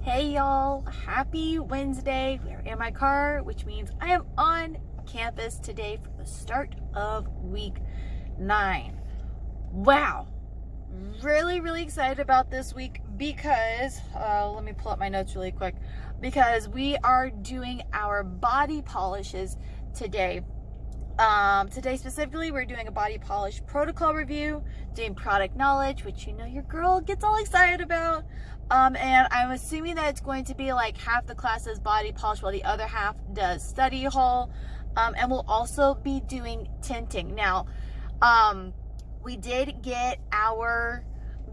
Hey y'all, happy Wednesday. We're in my car, which means I am on campus today for the start of week 9. Wow, really excited about this week because, let me pull up my notes really quick, because we are doing our body polishes today. Today specifically, we're doing a body polish protocol review, doing product knowledge, which you know your girl gets all excited about. And I'm assuming that it's going to be like half the class is body polish while the other half does study hall. And we'll also be doing tinting. Now, we did get our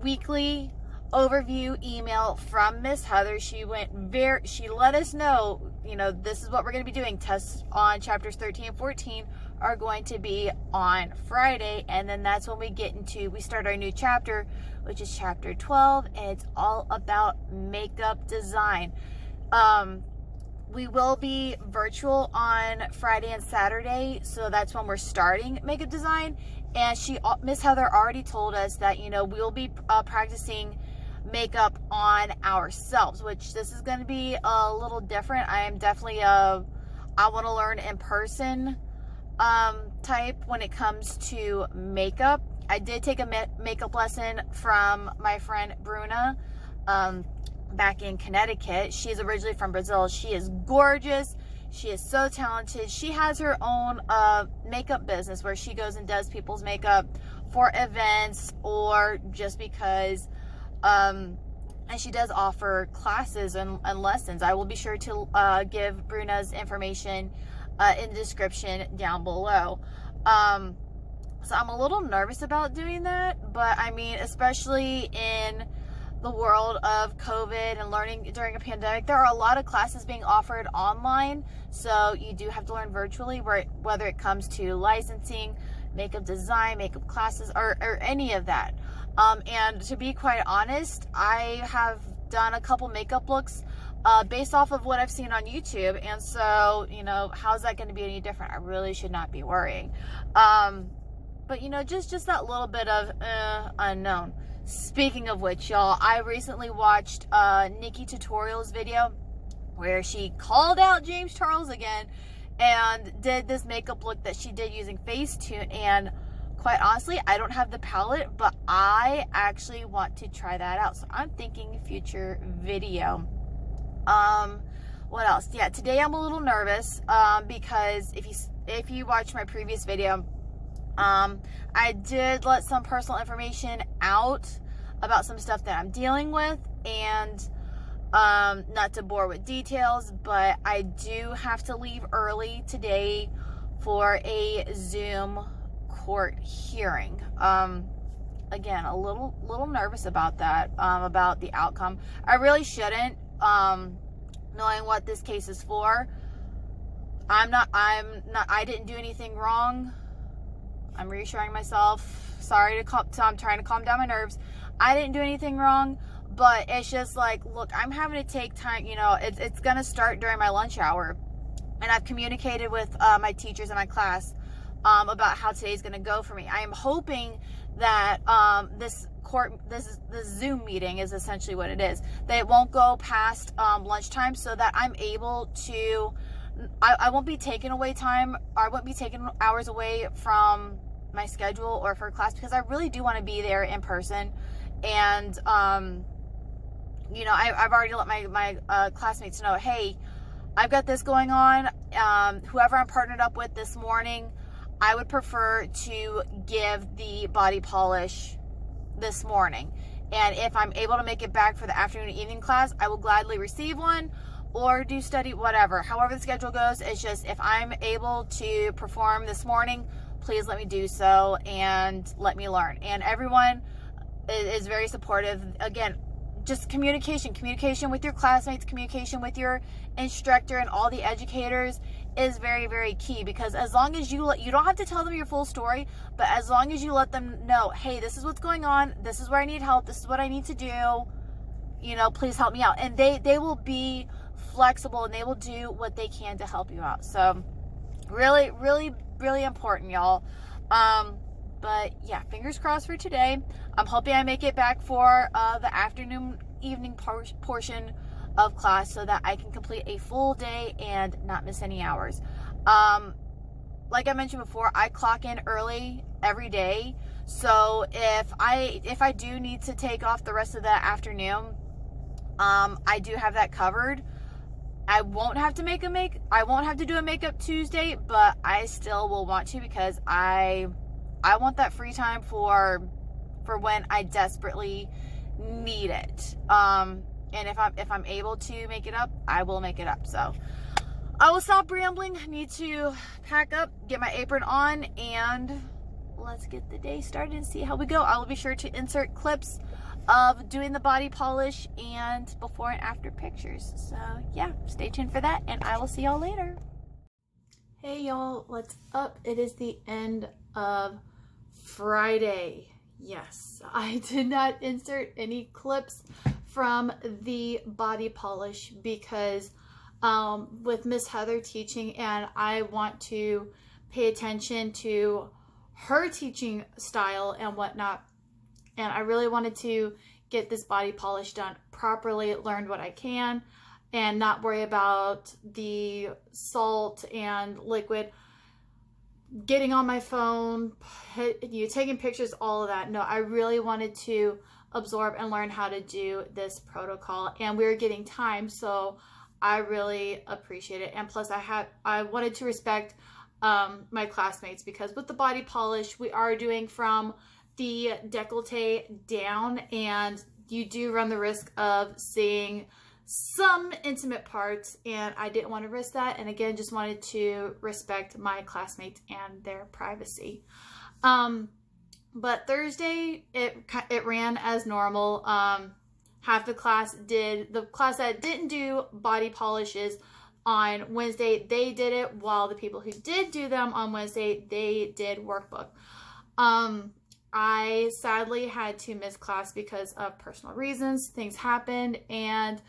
weekly overview email from Miss Heather. She let us know, this is what we're going to be doing. Tests on chapters 13 and 14 are going to be on Friday, and then that's when we start our new chapter, which is chapter 12, and it's all about makeup design. We will be virtual on Friday and Saturday, so that's when we're starting makeup design. And Miss Heather already told us that we'll be practicing makeup on ourselves, which this is going to be a little different. I am definitely I want to learn in person type when it comes to makeup. I did take a makeup lesson from my friend Bruna back in Connecticut. She's originally from Brazil. She is gorgeous. She is so talented. She has her own makeup business where she goes and does people's makeup for events or just because. And she does offer classes and lessons. I will be sure to give Bruna's information in the description down below. So I'm a little nervous about doing that, but I mean, especially in the world of COVID and learning during a pandemic, there are a lot of classes being offered online. So you do have to learn virtually, whether it comes to licensing, makeup design, makeup classes, or any of that. And to be quite honest, I have done a couple makeup looks based off of what I've seen on YouTube. And so, how's that going to be any different? I really should not be worrying. But, just that little bit of unknown. Speaking of which, y'all, I recently watched Nikki Tutorial's video where she called out James Charles again and did this makeup look that she did using Facetune. And quite honestly, I don't have the palette, but I actually want to try that out. So I'm thinking future video. What else? Yeah, today I'm a little nervous because if you watch my previous video, I did let some personal information out about some stuff that I'm dealing with, and not to bore with details, but I do have to leave early today for a Zoom court hearing. Again, a little nervous about that, about the outcome. I really shouldn't, knowing what this case is for. I didn't do anything wrong. I'm reassuring myself. I'm trying to calm down my nerves. I didn't do anything wrong, but it's just like, look, I'm having to take time. It's going to start during my lunch hour. And I've communicated with my teachers in my class about how today's going to go for me. I am hoping that this Zoom meeting is essentially what it is, that it won't go past lunchtime, so that I'm able to, I won't be taking away time, or I won't be taking hours away from my schedule or for class, because I really do want to be there in person. And I've already let my classmates know, hey, I've got this going on. Whoever I'm partnered up with this morning, I would prefer to give the body polish this morning. And if I'm able to make it back for the afternoon and evening class, I will gladly receive one or do study, whatever. However the schedule goes, it's just if I'm able to perform this morning, please let me do so and let me learn. And everyone is very supportive. Again, just communication with your classmates, communication with your instructor and all the educators is very key, because as long as you don't have to tell them your full story, but as long as you let them know, hey, this is what's going on, this is where I need help, this is what I need to do, please help me out. And they will be flexible and they will do what they can to help you out. So really important, y'all. But yeah, fingers crossed for today. I'm hoping I make it back for the afternoon, evening portion of class so that I can complete a full day and not miss any hours. Like I mentioned before, I clock in early every day. So if I do need to take off the rest of the afternoon, I do have that covered. I won't have to do a makeup Tuesday, but I still will want to, because I want that free time for when I desperately need it. And if I'm able to make it up, I will make it up. So I will stop rambling. I need to pack up, get my apron on, and let's get the day started and see how we go. I will be sure to insert clips of doing the body polish and before and after pictures. So yeah, stay tuned for that, and I will see y'all later. Hey y'all, what's up? It is the end of Friday. Yes, I did not insert any clips from the body polish because with Miss Heather teaching, and I want to pay attention to her teaching style and whatnot. And I really wanted to get this body polish done properly, learned what I can, and not worry about the salt and liquid, getting on my phone, taking pictures, all of that. No, I really wanted to absorb and learn how to do this protocol, and we were getting time, so I really appreciate it. And plus I wanted to respect my classmates, because with the body polish, we are doing from the décolleté down, and you do run the risk of seeing some intimate parts, and I didn't want to risk that. And again, just wanted to respect my classmates and their privacy. But Thursday, it ran as normal. Half the class did. The class that didn't do body polishes on Wednesday, they did it, while the people who did do them on Wednesday, they did workbook. I sadly had to miss class because of personal reasons. Things happened, and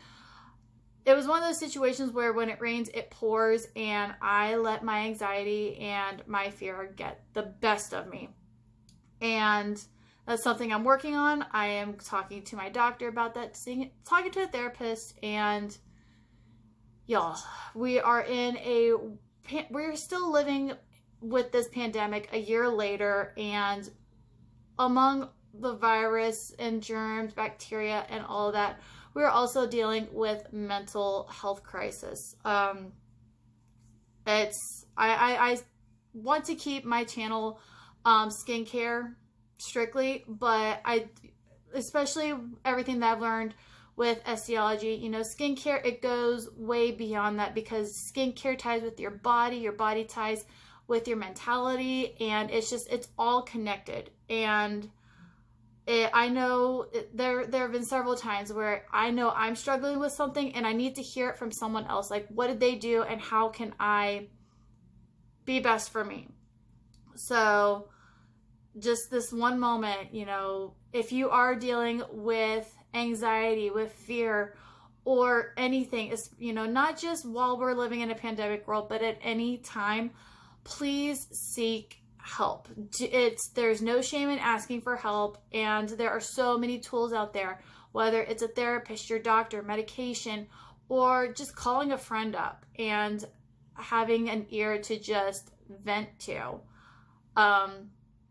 it was one of those situations where when it rains, it pours, and I let my anxiety and my fear get the best of me. And that's something I'm working on. I am talking to my doctor about that, talking to a therapist, and y'all, we're still living with this pandemic a year later, and among the virus and germs, bacteria, and all of that, we're also dealing with mental health crisis. I want to keep my channel skincare strictly, but especially everything that I've learned with Esthetician IG, skincare, it goes way beyond that, because skincare ties with your body ties with your mentality, and it's all connected. And I know there have been several times where I know I'm struggling with something, and I need to hear it from someone else. Like, what did they do, and how can I be best for me? So just this one moment, if you are dealing with anxiety, with fear, or anything, not just while we're living in a pandemic world, but at any time, please seek help. There's no shame in asking for help, and there are so many tools out there, whether it's a therapist, your doctor, medication, or just calling a friend up and having an ear to just vent to.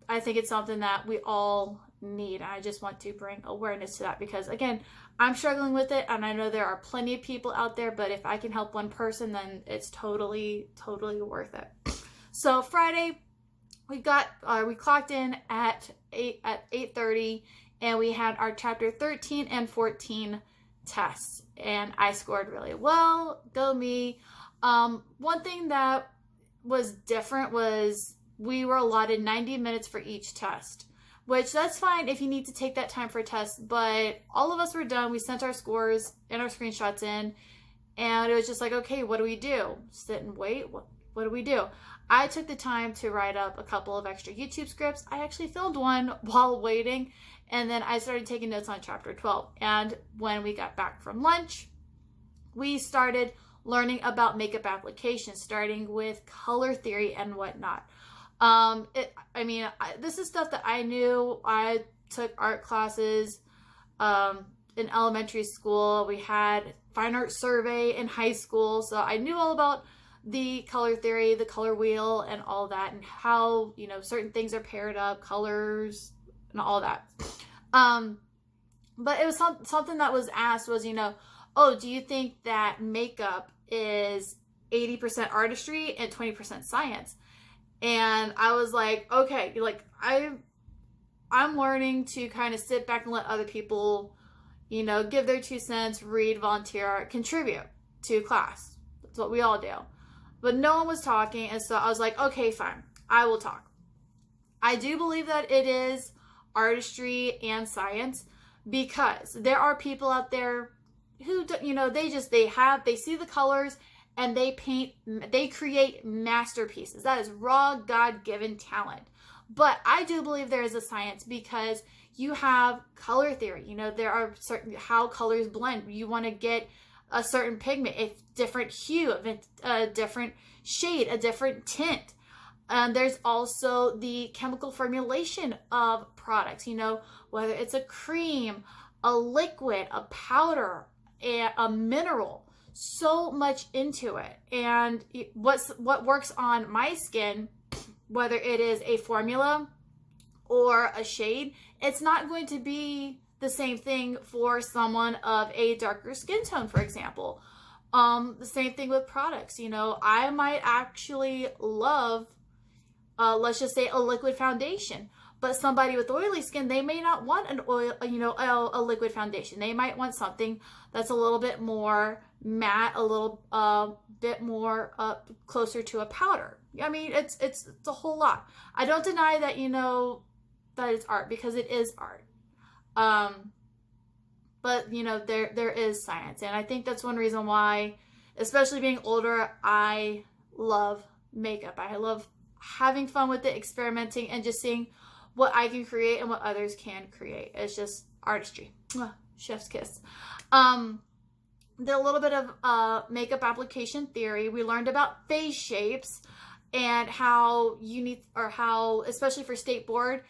I think it's something that we all need. I just want to bring awareness to that, because again, I'm struggling with it, and I know there are plenty of people out there, but if I can help one person, then it's totally worth it. So Friday, we clocked in at 8:30, and we had our chapter 13 and 14 tests, and I scored really well. Go me. One thing that was different was we were allotted 90 minutes for each test, which that's fine if you need to take that time for a test, but all of us were done. We sent our scores and our screenshots in, and it was just like, okay, what do we do? Sit and wait? What do we do? I took the time to write up a couple of extra YouTube scripts. I actually filmed one while waiting, and then I started taking notes on chapter 12. And when we got back from lunch, we started learning about makeup application, starting with color theory and whatnot. This is stuff that I knew. I took art classes in elementary school. We had fine art survey in high school. So I knew all about the color theory, the color wheel, and all that, and how, you know, certain things are paired up, colors, and all that. But it was something that was asked was, you know, oh, do you think that makeup is 80% artistry and 20% science? And I was like, okay, like I'm learning to kind of sit back and let other people, you know, give their 2 cents, read, volunteer, contribute to class. That's what we all do. But no one was talking, and so I was like, okay, fine, I will talk. I do believe that it is artistry and science, because there are people out there who, you know, they see the colors and they create masterpieces. That is raw, God-given talent. But I do believe there is a science, because you have color theory. You know, there are certain how colors blend. You want to get a certain pigment, a different hue, a different shade, a different tint. There's also the chemical formulation of products, you know, whether it's a cream, a liquid, a powder, a mineral, so much into it. And what works on my skin, whether it is a formula or a shade, it's not going to be the same thing for someone of a darker skin tone, for example. The same thing with products. You know, I might actually love, let's just say, a liquid foundation, but somebody with oily skin, they may not want an oil, you know, a liquid foundation. They might want something that's a little bit more matte, a little bit more closer to a powder. I mean, it's a whole lot. I don't deny that, you know, that it's art, because it is art. But you know, there is science, and I think that's one reason why, especially being older, I love makeup. I love having fun with it, experimenting, and just seeing what I can create and what others can create. It's just artistry. Chef's kiss. Did a little bit of makeup application theory. We learned about face shapes and how you need, or how, especially for state board,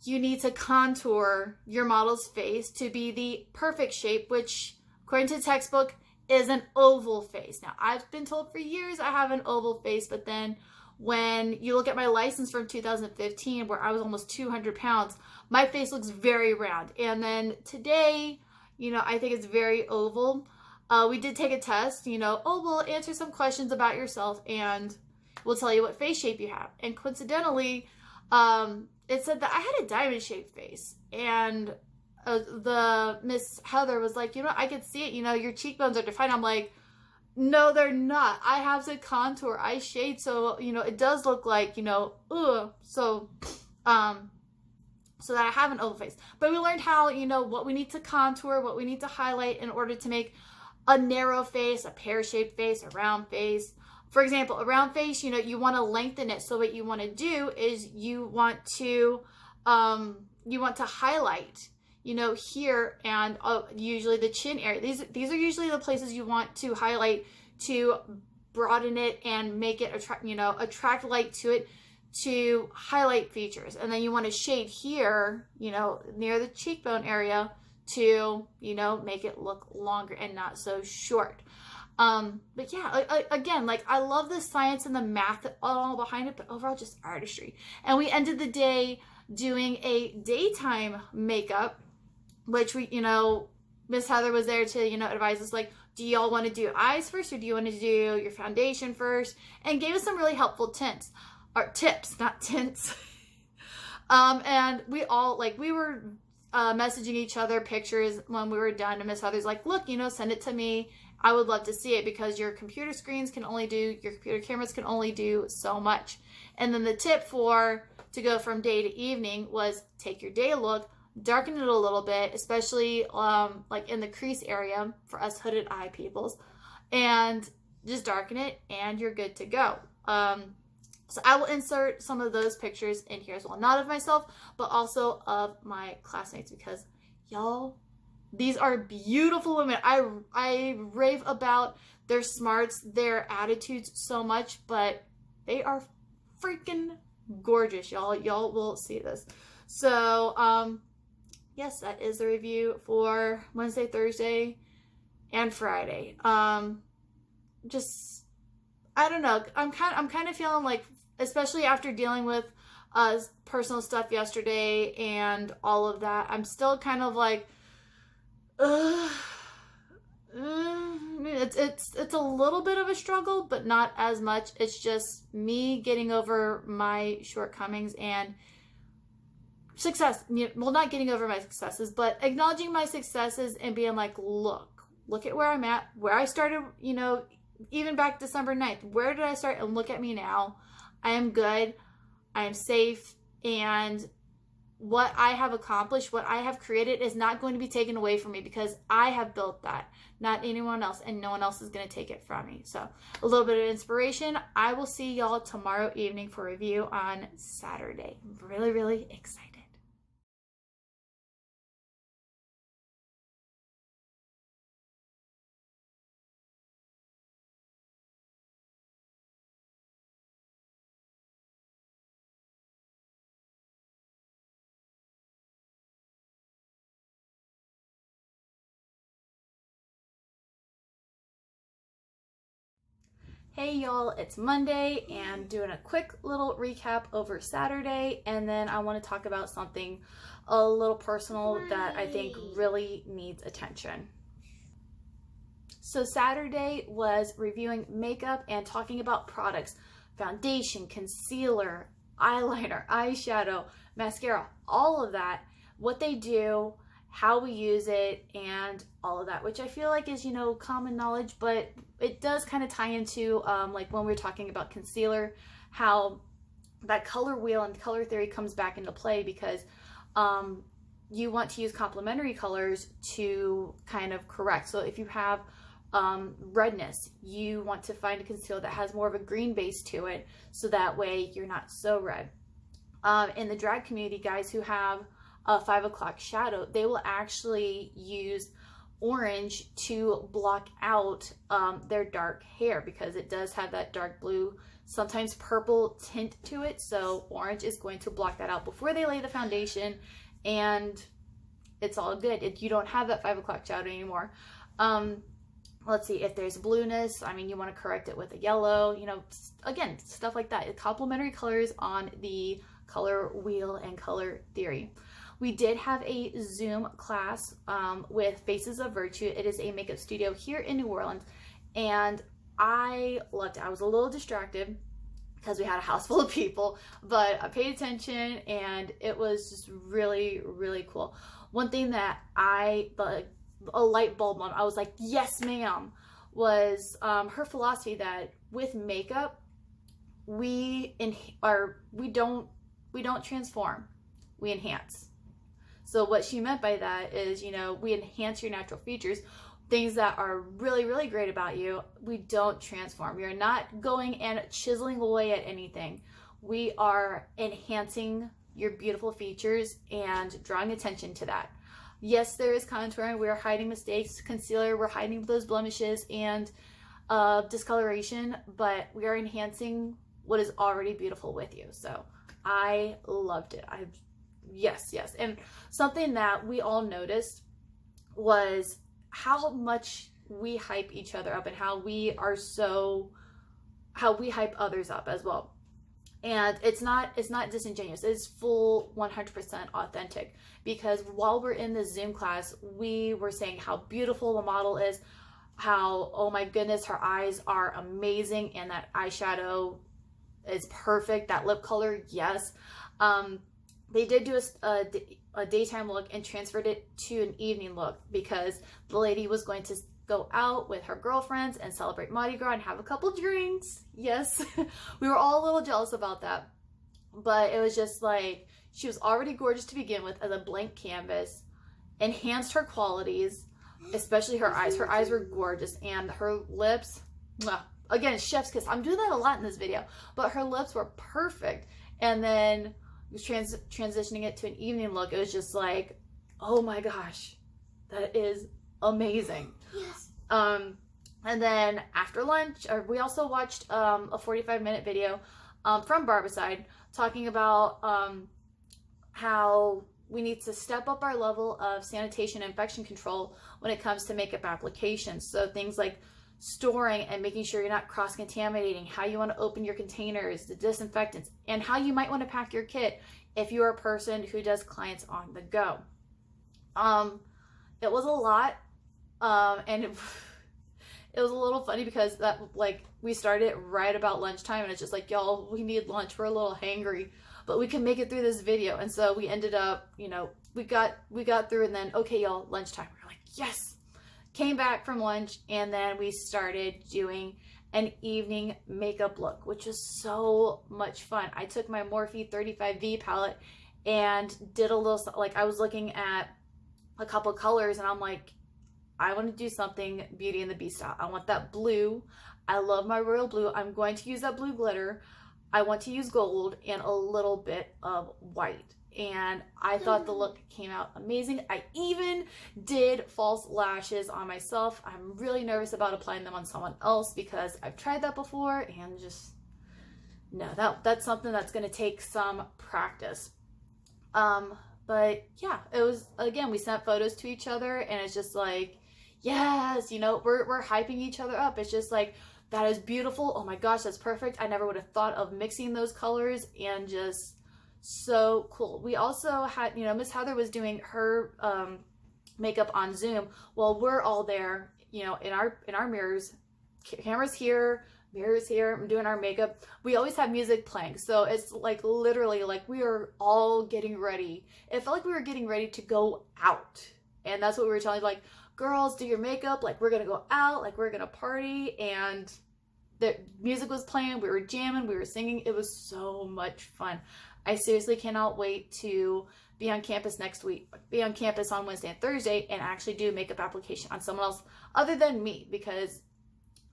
you need to contour your model's face to be the perfect shape, which according to the textbook is an oval face. Now, I've been told for years I have an oval face, but then when you look at my license from 2015, where I was almost 200 pounds, my face looks very round. And then today, you know, I think it's very oval. We did take a test, you know, we'll answer some questions about yourself and we'll tell you what face shape you have. And coincidentally, it said that I had a diamond shaped face, and the Miss Heather was like, you know, I could see it, you know, your cheekbones are defined. I'm like, no, they're not. I have to contour, I shade, so, you know, it does look like, you know, so that I have an oval face. But we learned how, you know, what we need to contour, what we need to highlight in order to make a narrow face, a pear-shaped face, a round face. For example, a round face, you know, you want to lengthen it. So what you want to do is you want to highlight, you know, here and usually the chin area. These are usually the places you want to highlight to broaden it and make it attract light to it, to highlight features. And then you want to shade here, you know, near the cheekbone area to, you know, make it look longer and not so short. But yeah, again, like, I love the science and the math all behind it, but overall just artistry. And we ended the day doing a daytime makeup, which we, you know, Miss Heather was there to, you know, advise us, like, do y'all want to do eyes first, or do you want to do your foundation first? And gave us some really helpful tips, not tints. And we all, like, we were messaging each other pictures when we were done, and Miss Heather's like, look, you know, send it to me. I would love to see it, because your computer cameras can only do so much. And then the tip to go from day to evening was take your day look, darken it a little bit, especially like in the crease area for us hooded eye peoples, and just darken it and you're good to go. So I will insert some of those pictures in here as well, not of myself, but also of my classmates, because y'all, these are beautiful women. I rave about their smarts, their attitudes so much, but they are freaking gorgeous, y'all. Y'all will see this. So, Yes, that is the review for Wednesday, Thursday, and Friday. Just, I don't know. I'm kind of feeling like, especially after dealing with personal stuff yesterday and all of that, I'm still kind of like, it's a little bit of a struggle, but not as much. It's just me getting over my shortcomings and success. Well, not getting over my successes, but acknowledging my successes and being like, look at where I'm at, where I started, even back December 9th. Where did I start? And look at me now. I am good. I am safe. And what I have accomplished, what I have created is not going to be taken away from me because I have built that, not anyone else, and no one else is going to take it from me. So a little bit of inspiration. I will see y'all tomorrow evening for review on Saturday. I'm really, really excited. Hey y'all, it's Monday and doing a quick little recap over Saturday, and then I want to talk about something a little personal that I think really needs attention. So Saturday was reviewing makeup and talking about products, foundation, concealer, eyeliner, eyeshadow, mascara, all of that, what they do, how we use it, and all of that, which I feel like is, common knowledge, but it does kind of tie into like when we were talking about concealer, how that color wheel and color theory comes back into play, because you want to use complementary colors to kind of correct. So if you have redness, you want to find a concealer that has more of a green base to it, so that way you're not so red. In the drag community, guys who have a 5 o'clock shadow, they will actually use orange to block out their dark hair, because it does have that dark blue, sometimes purple tint to it. So orange is going to block that out before they lay the foundation, and it's all good. You don't have that 5 o'clock shadow anymore. Let's see, if there's blueness, you want to correct it with a yellow, again, stuff like that. Complementary colors on the color wheel and color theory. We did have a Zoom class with Faces of Virtue. It is a makeup studio here in New Orleans, and I loved it. I was a little distracted because we had a house full of people, but I paid attention, and it was just really, really cool. One thing that a light bulb moment, I was like, yes, ma'am, was her philosophy that with makeup, we don't transform, we enhance. So what she meant by that is, we enhance your natural features, things that are really, really great about you. We don't transform. We are not going and chiseling away at anything. We are enhancing your beautiful features and drawing attention to that. Yes, there is contouring. We are hiding mistakes. Concealer, we're hiding those blemishes and discoloration, but we are enhancing what is already beautiful with you. So I loved it. Yes. And something that we all noticed was how much we hype each other up, and how we hype others up as well. And it's not disingenuous. It's full 100% authentic, because while we're in the Zoom class, we were saying how beautiful the model is, how, oh my goodness, her eyes are amazing, and that eyeshadow is perfect, that lip color, yes. They did do a daytime look and transferred it to an evening look, because the lady was going to go out with her girlfriends and celebrate Mardi Gras and have a couple drinks. Yes, we were all a little jealous about that, but it was just like, she was already gorgeous to begin with as a blank canvas, enhanced her qualities, especially her eyes. Her eyes were gorgeous, and her lips, again, chef's kiss. I'm doing that a lot in this video, but her lips were perfect. And then transitioning it to an evening look, it was just like, oh my gosh, that is amazing. Yes. And then after lunch, we also watched a 45-minute video from Barbicide talking about how we need to step up our level of sanitation and infection control when it comes to makeup applications. So things like storing and making sure you're not cross-contaminating, how you want to open your containers, the disinfectants, and how you might want to pack your kit if you're a person who does clients on the go. It was a lot, and it was a little funny because that, like, we started right about lunchtime, and it's just like, y'all, we need lunch, we're a little hangry, but we can make it through this video. And so we ended up, you know, we got through, and then, okay, y'all, lunchtime. We're like, yes. Came back from lunch, and then we started doing an evening makeup look, which was so much fun. I took my Morphe 35V palette and did a little, like, I was looking at a couple colors, and I'm like, I want to do something Beauty and the Beast style. I want that blue. I love my royal blue. I'm going to use that blue glitter. I want to use gold and a little bit of white. And I thought the look came out amazing. I even did false lashes on myself. I'm really nervous about applying them on someone else because I've tried that before, and just, no, that's something that's going to take some practice. But yeah, it was, again, we sent photos to each other, and it's just like, yes, you know, we're hyping each other up. It's just like, that is beautiful. Oh my gosh, that's perfect. I never would have thought of mixing those colors, and just so cool. We also had, you know, Miss Heather was doing her makeup on Zoom while we're all there, you know, in our mirrors, cameras here, mirrors here, I'm doing our makeup. We always have music playing, so it's like literally like we are all getting ready. It felt like we were getting ready to go out, and that's what we were telling, like, girls, do your makeup, like, we're gonna go out, like, we're gonna party. And the music was playing, we were jamming, we were singing. It was so much fun. I seriously cannot wait to be on campus next week, be on campus on Wednesday and Thursday, and actually do makeup application on someone else other than me, because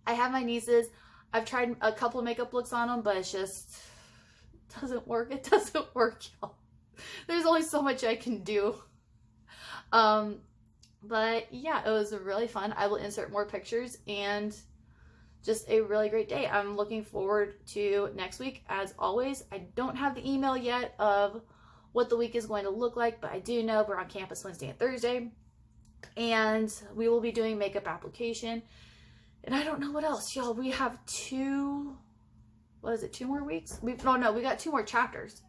I have my nieces. I've tried a couple of makeup looks on them, but it just doesn't work. It doesn't work, y'all. There's only so much I can do. But yeah, it was really fun. I will insert more pictures, and just a really great day. I'm looking forward to next week. As always, I don't have the email yet of what the week is going to look like, but I do know we're on campus Wednesday and Thursday, and we will be doing makeup application. And I don't know what else, y'all. We have two more weeks? We got two more chapters.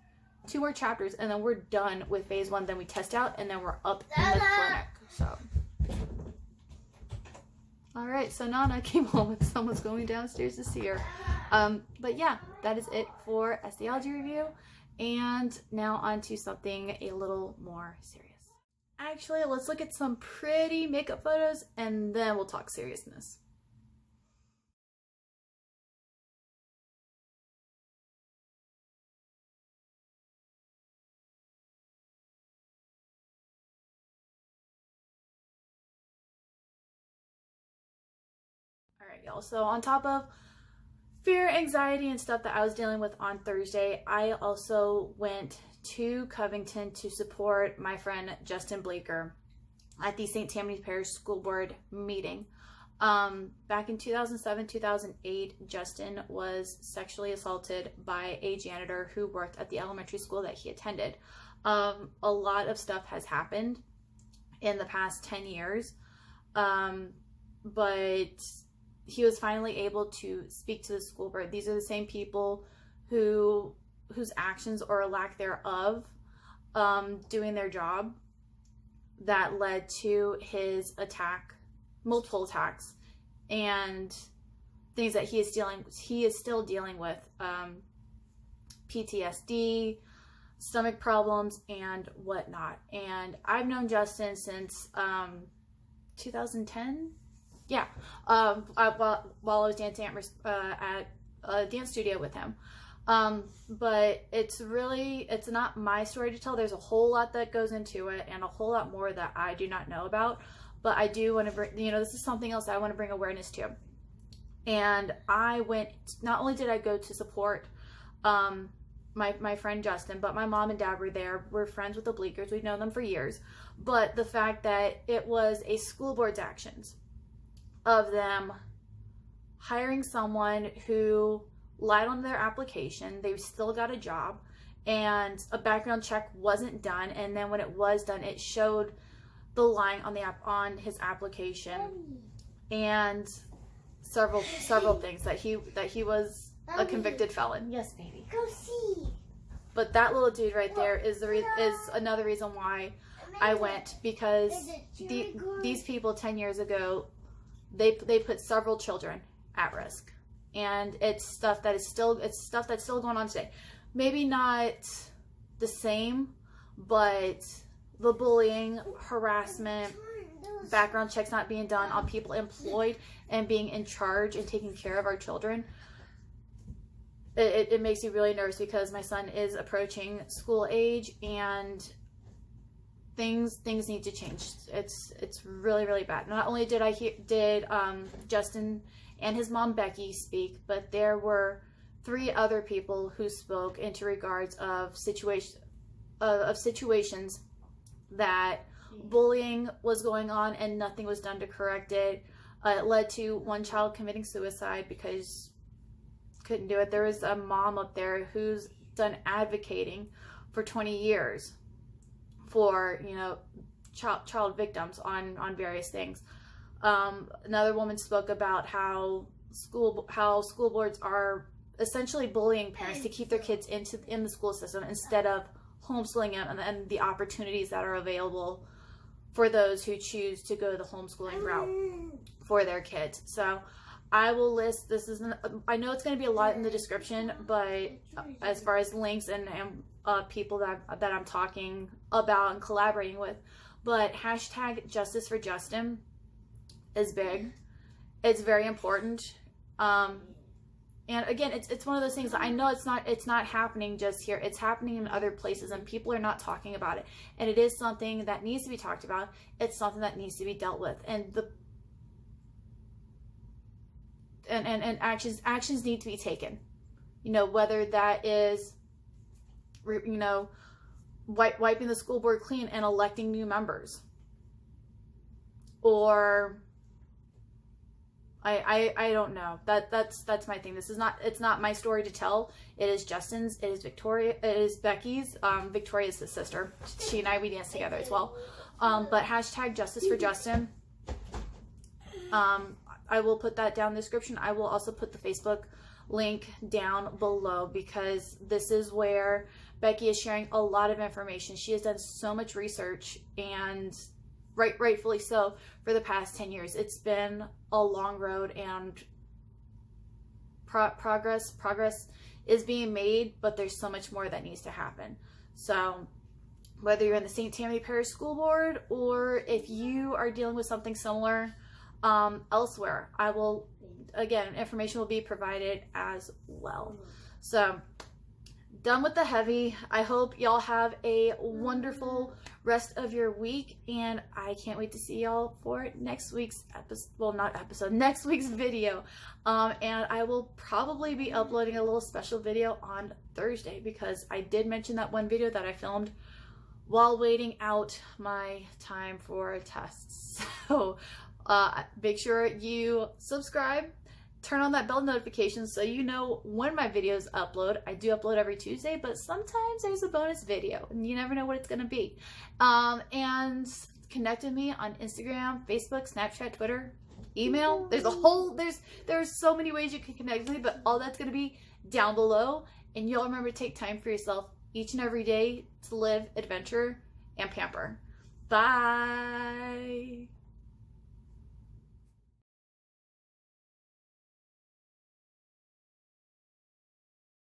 And then we're done with phase 1. Then we test out, and then we're up in the clinic. So, all right, so Nana came home and someone's going downstairs to see her. But yeah, that is it for Esthetician review. And now on to something a little more serious. Actually, let's look at some pretty makeup photos, and then we'll talk seriousness. All right, y'all. So on top of fear, anxiety, and stuff that I was dealing with on Thursday, I also went to Covington to support my friend Justin Bleeker at the St. Tammany Parish School Board meeting. Back in 2007, 2008, Justin was sexually assaulted by a janitor who worked at the elementary school that he attended. A lot of stuff has happened in the past 10 years, but he was finally able to speak to the school board. These are the same people whose actions or lack thereof doing their job that led to his attack, multiple attacks, and things that he is still dealing with, PTSD, stomach problems, and whatnot. And I've known Justin since 2010. Yeah, while I was dancing at a dance studio with him. But it's not my story to tell. There's a whole lot that goes into it, and a whole lot more that I do not know about. But I do want to bring, this is something else I want to bring awareness to. And I went, not only did I go to support my friend Justin, but my mom and dad were there. We're friends with the Bleekers. We've known them for years. But the fact that it was a school board's actions of them hiring someone who lied on their application, they still got a job, and a background check wasn't done, and then when it was done, it showed the line on the on his application and several things that he was a convicted felon. Yes, baby. Go see. But that little dude right there is another reason why I went, because these people 10 years ago, they put several children at risk, and it's stuff that's still going on today. Maybe not the same, but the bullying, harassment, background checks not being done on people employed and being in charge and taking care of our children. It makes me really nervous, because my son is approaching school age, and things need to change. It's really, really bad. Not only did Justin and his mom Becky speak, but there were 3 other people who spoke into regards of situations that bullying was going on and nothing was done to correct it. It led to one child committing suicide because couldn't do it. There was a mom up there who's done advocating for 20 years for, you know, child victims on various things. Another woman spoke about how school boards are essentially bullying parents to keep their kids in the school system instead of homeschooling them, and the opportunities that are available for those who choose to go the homeschooling route for their kids. So I will list, I know it's going to be a lot in the description, but as far as links and people that I'm talking about and collaborating with, but hashtag Justice for Justin is big. It's very important. And again, it's one of those things that I know it's not happening just here. It's happening in other places, and people are not talking about it. And it is something that needs to be talked about. It's something that needs to be dealt with. And actions need to be taken. You know, whether that is, you know, wiping the school board clean and electing new members, or I don't know. That's my thing. It's not my story to tell. It is Justin's. It is Becky's. Victoria's the sister. She and we dance together as well. But hashtag Justice for Justin. I will put that down in the description. I will also put the Facebook link down below, because this is where Becky is sharing a lot of information. She has done so much research, and rightfully so, for the past 10 years. It's been a long road, and progress is being made, but there's so much more that needs to happen. So whether you're in the St. Tammany Parish School Board, or if you are dealing with something similar elsewhere, information will be provided as well. So done with the heavy. I hope y'all have a wonderful rest of your week, and I can't wait to see y'all for next week's next week's video. And I will probably be uploading a little special video on Thursday, because I did mention that one video that I filmed while waiting out my time for tests. So make sure you subscribe, turn on that bell notification so you know when my videos upload. I do upload every Tuesday, but sometimes there's a bonus video, and you never know what it's going to be. And connect with me on Instagram, Facebook, Snapchat, Twitter, email. There's so many ways you can connect with me, but all that's going to be down below. And you'll remember to take time for yourself each and every day to live, adventure, and pamper. Bye.